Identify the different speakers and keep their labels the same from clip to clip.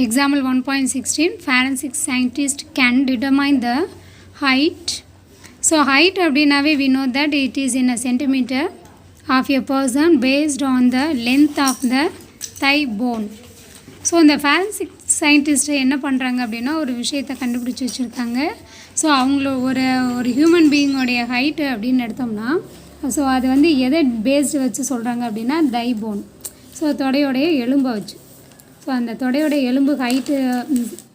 Speaker 1: Example 1.16 forensic scientist can determine the height. So height அப்படினாவே we know that it is in a centimeter of a person based on the length of the thigh bone. So இந்த forensic scientist என்ன பண்ணுறாங்க அப்படின்னா ஒரு விஷயத்தை கண்டுபிடிச்சி வச்சுருக்காங்க. So அவங்கள ஒரு ஹியூமன் பீயிங்கோடைய ஹைட்டு அப்படின்னு எடுத்தோம்னா ஸோ அது வந்து எதை பேஸ்டு வச்சு சொல்கிறாங்க அப்படின்னா தை போன். ஸோ தொடையோடைய எலும்பை வச்சு. ஸோ அந்த தொடையோடைய எலும்பு ஹைட்டு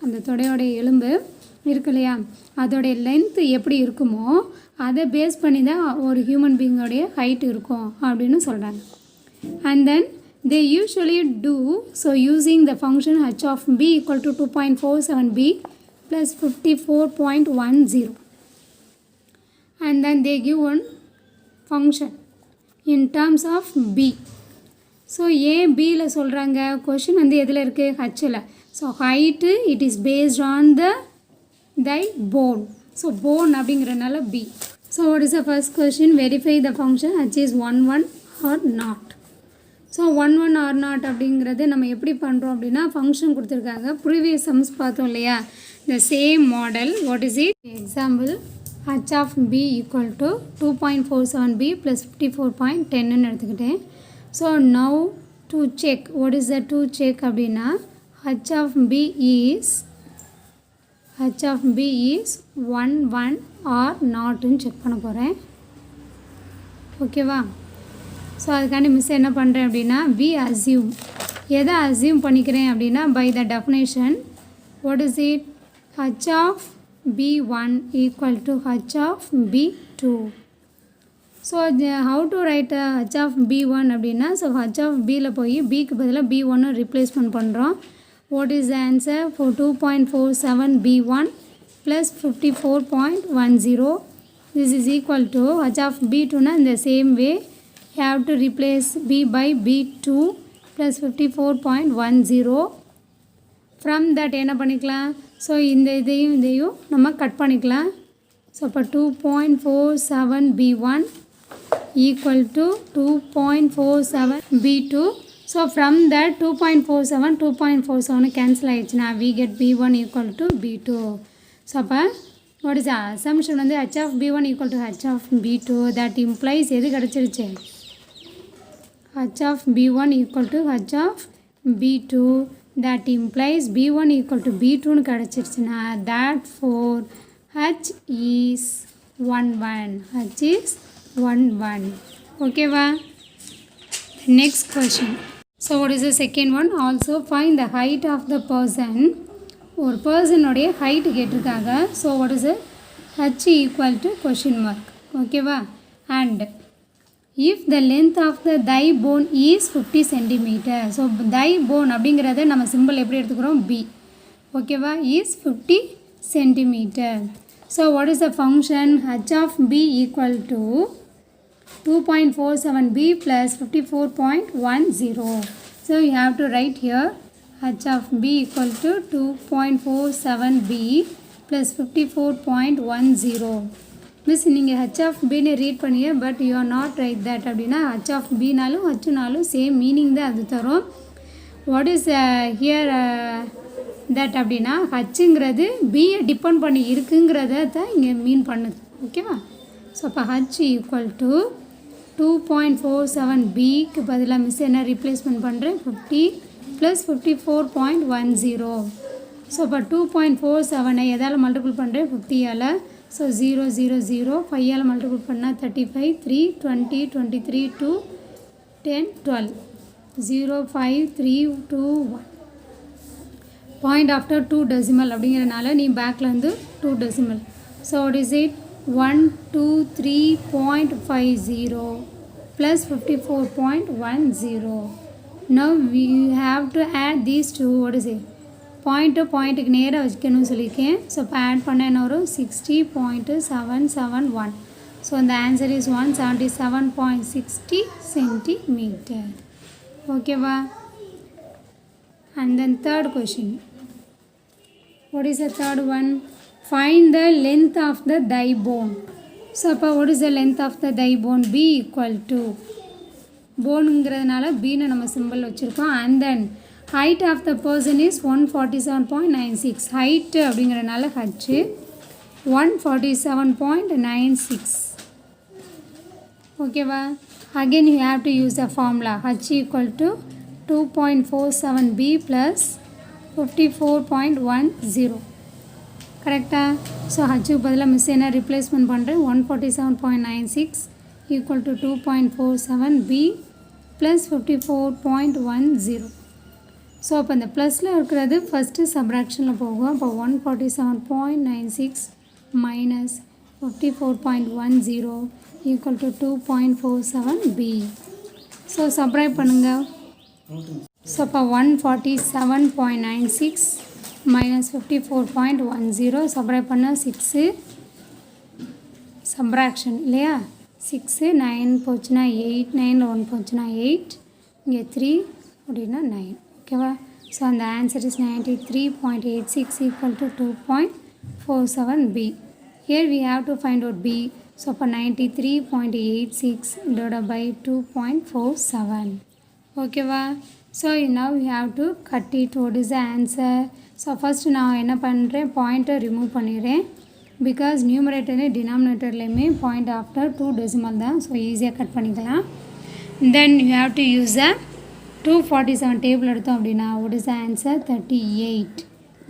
Speaker 1: அந்த தொடையோடைய எலும்பு இருக்கு இல்லையா அதோடைய லென்த்து எப்படி இருக்குமோ அதை பேஸ் பண்ணி தான் ஒரு ஹியூமன் பீயிங்கோடைய ஹைட் இருக்கும் அப்படின்னு சொல்கிறாங்க. And then they usually do so using the function h of b equal to 2.47b plus 54.10 and then they give one function in terms of b. So ஏன் பியில் சொல்கிறாங்க கொஷின் வந்து எதில் இருக்குது ஹச்சில். So height it is based on the thigh bone. So bone அப்படிங்கிறனால B. So what is the first question verify the function H is 1 or not. So 1 or not அப்படிங்கிறது நம்ம எப்படி பண்ணுறோம் அப்படின்னா ஃபங்க்ஷன் கொடுத்துருக்காங்க. ப்ரீவியஸ் சம்ஸ் பார்த்தோம் இல்லையா the same model. What is it example H of B equal to 2.47b plus 54.10ன்னு எடுத்துக்கிட்டேன். So now to check what is the to check அப்படின்னா H of B is 1 or நாட்டுன்னு check பண்ண போகிறேன். ஓகேவா? So அதுக்காண்டி மிஸ் என்ன பண்ணுறேன் அப்படின்னா வி அஸ்யூம். எதை அஸ்யூம் பண்ணிக்கிறேன் அப்படின்னா by the definition what is it H of b1 equal to H of b2. So how to write H of b1 அப்படின்னா ஸோ ஹச் ஆஃப் பியில் போய் பிக்கு பதிலாக b1 ரிப்ளேஸ்மெண்ட் பண்ணுறோம். What is the answer for 2.47b1 plus 54.10. This is equal to H of b2னா இந்த same way you have to replace b by b2 plus 54.10. from that என்ன பண்ணிக்கலாம் ஸோ இந்த இதையும் நம்ம கட் பண்ணிக்கலாம். ஸோ இப்போ 2.47b1 equal to 2.47b2. So from that 2.47 cancel ஆகிடுச்சுன்னா we get b1 equal to b2. So அப்போ what is the assumption வந்து h of b1 equal to h of b2. that implies எது கிடச்சிருச்சு h of b1 equal to h of b2. that implies b1 equal to b2ன்னு கிடச்சிருச்சுன்னா therefore h is 1 ஓகேவா? next question. so what is the second one? also find the height of the person. ஒரு பர்சனுடைய height கேட்டிருக்காங்க. So what is h equal to question mark. ஓகேவா? And if the length of the thigh bone is 50 centimetre. So thigh bone அப்படிங்கிறத நம்ம symbol எப்படி எடுத்துக்கிறோம் b. ஓகேவா? Is 50 centimetre. So what is the function h of B equal to 2.47b plus 54.10. so you have to write here h of b equal to 2.47b plus 54.10. Miss நீங்கள் h of bன்னு read பண்ணிய but you are not right that அப்படின்னா h of bனாலும் hனாலும் same meaning தான் அது தரும். What is hear that அப்படின்னா ஹச்சுங்கிறது பியை depend பண்ணி இருக்குங்கிறத தான் இங்கே மீன் பண்ணுது. ஓகேவா? ஸோ அப்போ h ஈக்குவல் டு 2.47bக்கு பதிலாக மிஸ் என்ன ரீப்ளேஸ்மெண்ட் பண்ணுறேன் 50 ப்ளஸ் 54.10. ஸோ இப்போ 2.47 எதால் மல்டிபிள் பண்ணுறேன் 50ஆல். ஸோ 0 0 0 5ஆல் மல்டிபிள் பண்ணால் 35 3 20 23 2 10 12 0 5 3 2 1. பாயிண்ட் ஆஃப்டர் 2 டெசிமல் அப்படிங்கிறனால நீ பேக்கில் வந்து 2 decimal. So what is it 123.50 plus 54.10. now we have to add these two. what is it point to பாயிண்ட்டுக்கு நேராக வச்சுக்கணும்னு சொல்லியிருக்கேன். ஸோ இப்போ ஆட் பண்ண என்ன வரும் 60.771. ஸோ இந்த ஆன்சர் இஸ் 177.60 சென்டிமீட்டர். ஓகேவா? And then third question. what is the third one? find the length of the thigh bone. So அப்போ what is the length of the thigh bone? b equal to போனுங்கிறதுனால பீன்னு நம்ம simple வச்சுருக்கோம். And then height of the person is 147.96. height அப்படிங்கிறனால h 147.96. ஓகேவா? again you have to use the formula h equal to 2.47b plus 54.10. கரெக்டா? So ஹச்சுக்கு பதிலாக miss என்ன replacement பண்ணுறேன் 147.96 equal to 2.47b plus 54.10. So அப்போ இந்த ப்ளஸில் இருக்கிறது ஃபஸ்ட்டு சப்ராக்ஷனில் போகும். அப்போ 147.96 minus 54.10 equal to 2.47b. So subtract பண்ணுங்கள். ஸோ அப்போ 147.96 minus 54.10 சப்ராக்ட் பண்ணால் 6 சப்ராக்ஷன் இல்லையா? 6 9 போச்சுன்னா 8 9 1 போச்சுன்னா 8 இங்கே 3 அப்படின்னா 9. ஓகேவா? ஸோ அந்த answer is 93.86 equal to 2.47b. here we have to find out b. So அப்போ 93.86 divided by 2.47. ஓகேவா? So now you have to cut it. what is the answer? So first நான் என்ன பண்ணுறேன், பாயிண்ட்டை ரிமூவ் பண்ணிடுறேன். பிகாஸ் நியூமரேட்டர்லேயும் டினாமினேட்டர்லேயுமே பாயிண்ட் ஆஃப்டர் 2 டெசிமல் தான். So ஈஸியாக cut பண்ணிக்கலாம். Then you have to use a 247 table எடுத்தோம் அப்படின்னா what is the answer? 38.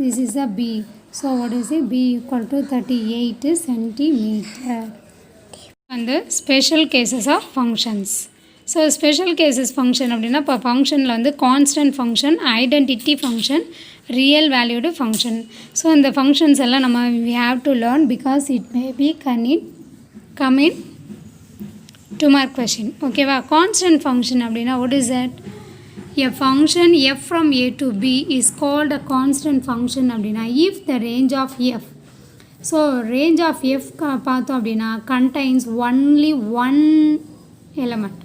Speaker 1: this is a b. so what is it? b equal to 38 centimeter. and the special cases of functions. So special cases function அப்படின்னா இப்போ ஃபங்க்ஷனில் வந்து constant function, identity function, real valued function. So இந்த functions எல்லாம் நம்ம we have to learn because it may be come in 2 mark question. ஓகேவா? Constant function அப்படின்னா what is that? a function f from a to b is called a constant function அப்படின்னா if the range of f. So range of f பார்த்தோம் அப்படின்னா contains only one element.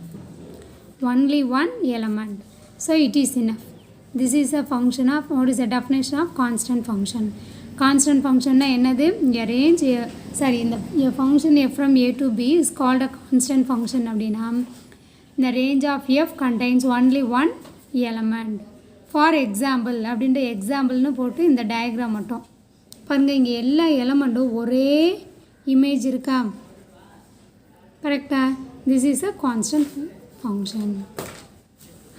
Speaker 1: so it is enough. this is a function of what is the definition of constant function. constant function na enadhu? a range இந்த a function f from a to b is called a constant function அப்படின்னா the range of f contains only one element. for example அப்படின்ற எக்ஸாம்பிள்னு போட்டு இந்த diagram மட்டும் பாருங்க. இங்கே எல்லா எலமெண்ட்டும் ஒரே இமேஜ் இருக்கா? கரெக்டா? this is a constant function.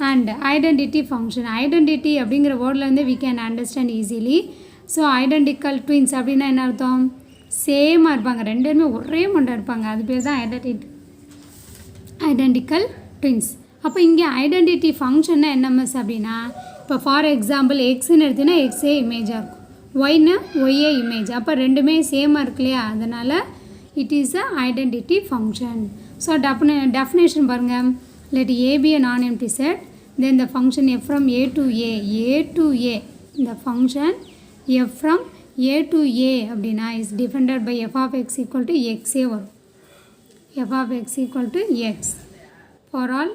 Speaker 1: and identity function. identity அப்படிங்கிற வேர்டில் வந்து we can understand easily. So identical twins அப்படின்னா என்ன அர்த்தம்? சேமாக இருப்பாங்க, ரெண்டு பேருமே ஒரே மண்டை இருப்பாங்க, அது பேர் தான் identical twins. அப்போ இங்கே ஐடென்டிட்டி ஃபங்க்ஷன்னா என்ன மிஸ் அப்படின்னா இப்போ ஃபார் எக்ஸாம்பிள் எக்ஸ்ன்னு எடுத்தீங்கன்னா எக்ஸே இமேஜாக இருக்கும், ஒய்னா ஒய்யே இமேஜ். அப்போ ரெண்டுமே சேமாக இருக்கு இல்லையா? அதனால் it is a identity function. So definition பாருங்கள். let a be a non-empty set, then the function f from a to a the function f from a to a அப்படின்னா is defined by f of x equal to x வரும். f of x equal to x for all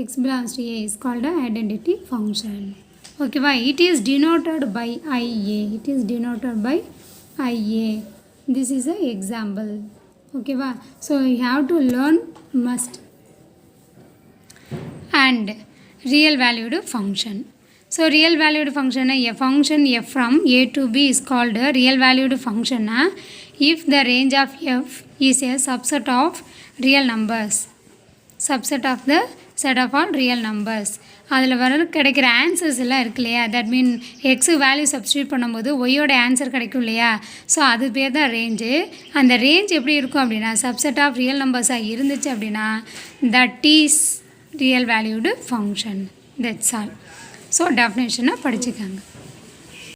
Speaker 1: x belongs to a is called an identity function. ஓகேவா? it is denoted by ia. this is an example. ஓகேவா? so you have to learn must. and real valued function. so real valued function, a function f from a to b is called a real valued function if the range of f is a subset of real numbers. subset of the set of all real numbers. அதில் கிடைக்கிற answers எல்லாம் இருக்கு இல்லையா? That mean x value substitute பண்ணும்போது ஒய்யோட answer கிடைக்கும் இல்லையா? So அது பேர் தான் ரேஞ்சு. அந்த ரேஞ்ச் எப்படி இருக்கும் அப்படின்னா சப்செட் ஆஃப் ரியல் நம்பர்ஸாக இருந்துச்சு அப்படின்னா that is real valued function. That's all. So டெஃபினேஷனை படிச்சுக்காங்க.